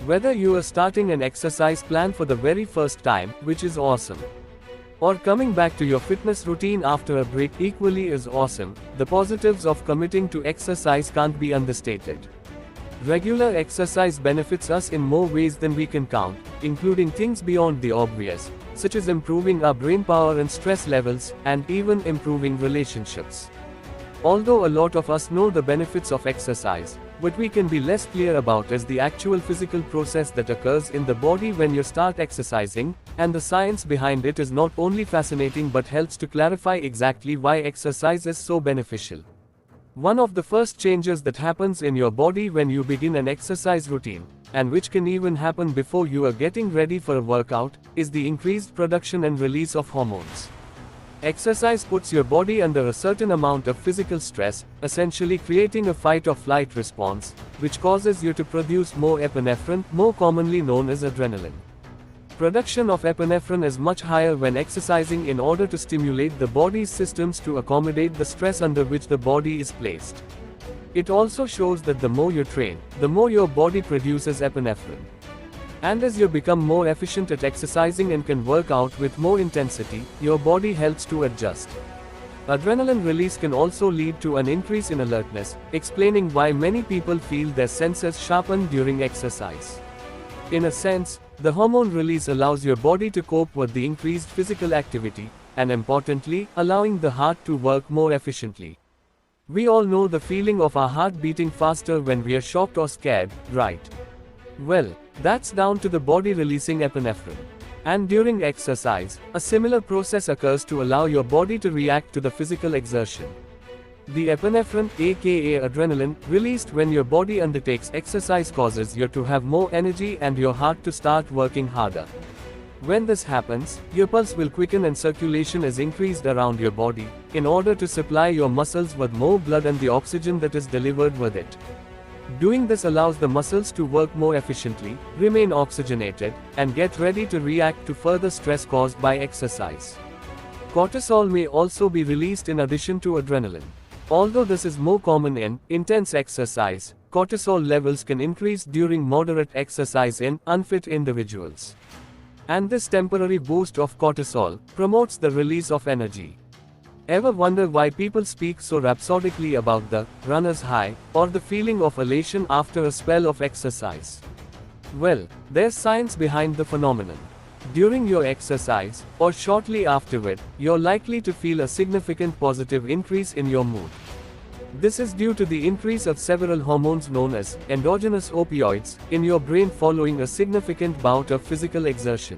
Whether you are starting an exercise plan for the very first time, which is awesome, or coming back to your fitness routine after a break, equally is awesome, the positives of committing to exercise can't be understated. Regular exercise benefits us in more ways than we can count, including things beyond the obvious, such as improving our brain power and stress levels, and even improving relationships. Although a lot of us know the benefits of exercise, what we can be less clear about is the actual physical process that occurs in the body when you start exercising, and the science behind it is not only fascinating but helps to clarify exactly why exercise is so beneficial. One of the first changes that happens in your body when you begin an exercise routine, and which can even happen before you are getting ready for a workout, is the increased production and release of hormones. Exercise puts your body under a certain amount of physical stress, essentially creating a fight-or-flight response, which causes you to produce more epinephrine, more commonly known as adrenaline. Production of epinephrine is much higher when exercising in order to stimulate the body's systems to accommodate the stress under which the body is placed. It also shows that the more you train, the more your body produces epinephrine. And as you become more efficient at exercising and can work out with more intensity, your body helps to adjust. Adrenaline release can also lead to an increase in alertness, explaining why many people feel their senses sharpen during exercise. In a sense, the hormone release allows your body to cope with the increased physical activity, and importantly, allowing the heart to work more efficiently. We all know the feeling of our heart beating faster when we are shocked or scared, right? Well, that's down to the body releasing epinephrine. And during exercise, a similar process occurs to allow your body to react to the physical exertion. The epinephrine, aka adrenaline, released when your body undertakes exercise causes you to have more energy and your heart to start working harder. When this happens, your pulse will quicken and circulation is increased around your body, in order to supply your muscles with more blood and the oxygen that is delivered with it. Doing this allows the muscles to work more efficiently, remain oxygenated, and get ready to react to further stress caused by exercise. Cortisol may also be released in addition to adrenaline. Although this is more common in intense exercise, cortisol levels can increase during moderate exercise in unfit individuals. And this temporary boost of cortisol promotes the release of energy. Ever wonder why people speak so rhapsodically about the runner's high, or the feeling of elation after a spell of exercise? Well, there's science behind the phenomenon. During your exercise, or shortly afterward, you're likely to feel a significant positive increase in your mood. This is due to the increase of several hormones known as endogenous opioids in your brain following a significant bout of physical exertion.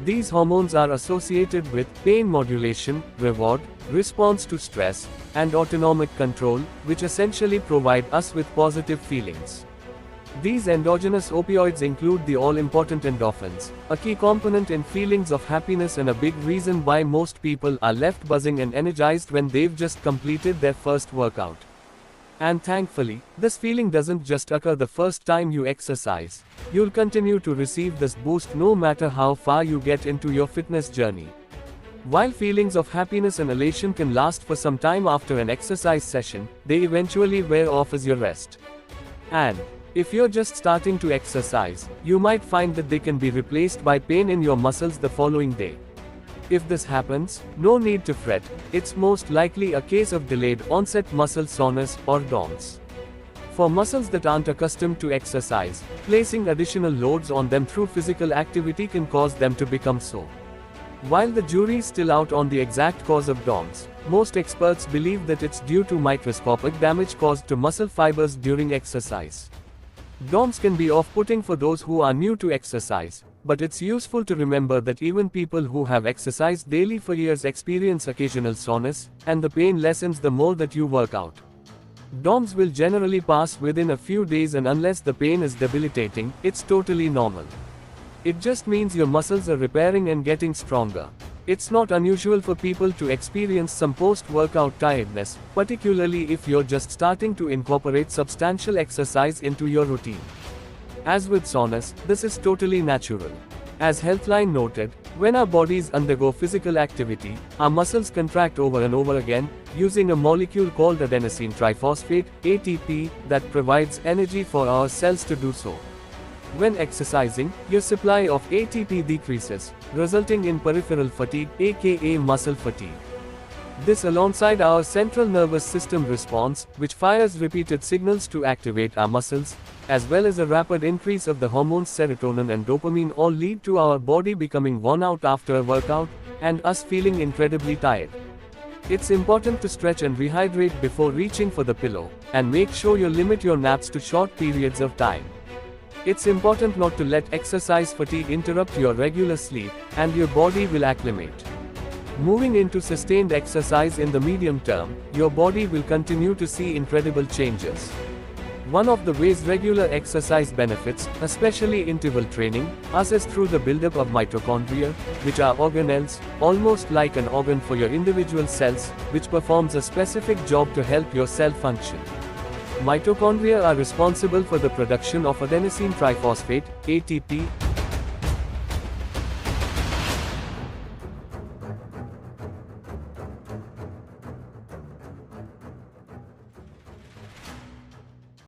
These hormones are associated with pain modulation, reward, response to stress, and autonomic control, which essentially provide us with positive feelings. These endogenous opioids include the all-important endorphins, a key component in feelings of happiness and a big reason why most people are left buzzing and energized when they've just completed their first workout. And thankfully, this feeling doesn't just occur the first time you exercise. You'll continue to receive this boost no matter how far you get into your fitness journey. While feelings of happiness and elation can last for some time after an exercise session, they eventually wear off as you rest. And if you're just starting to exercise, you might find that they can be replaced by pain in your muscles the following day. If this happens, no need to fret, it's most likely a case of delayed onset muscle soreness, or DOMS. For muscles that aren't accustomed to exercise, placing additional loads on them through physical activity can cause them to become sore. While the jury's still out on the exact cause of DOMS, most experts believe that it's due to microscopic damage caused to muscle fibers during exercise. DOMS can be off-putting for those who are new to exercise, but it's useful to remember that even people who have exercised daily for years experience occasional soreness, and the pain lessens the more that you work out. DOMS will generally pass within a few days, and unless the pain is debilitating, it's totally normal. It just means your muscles are repairing and getting stronger. It's not unusual for people to experience some post-workout tiredness, particularly if you're just starting to incorporate substantial exercise into your routine. As with soreness, this is totally natural. As Healthline noted, when our bodies undergo physical activity, our muscles contract over and over again, using a molecule called adenosine triphosphate, ATP, that provides energy for our cells to do so. When exercising, your supply of ATP decreases, resulting in peripheral fatigue, aka muscle fatigue. This alongside our central nervous system response, which fires repeated signals to activate our muscles, as well as a rapid increase of the hormones serotonin and dopamine, all lead to our body becoming worn out after a workout, and us feeling incredibly tired. It's important to stretch and rehydrate before reaching for the pillow, and make sure you limit your naps to short periods of time. It's important not to let exercise fatigue interrupt your regular sleep, and your body will acclimate. Moving into sustained exercise in the medium term, your body will continue to see incredible changes. One of the ways regular exercise benefits, especially interval training, us is through the buildup of mitochondria, which are organelles, almost like an organ for your individual cells, which performs a specific job to help your cell function. Mitochondria are responsible for the production of adenosine triphosphate, ATP,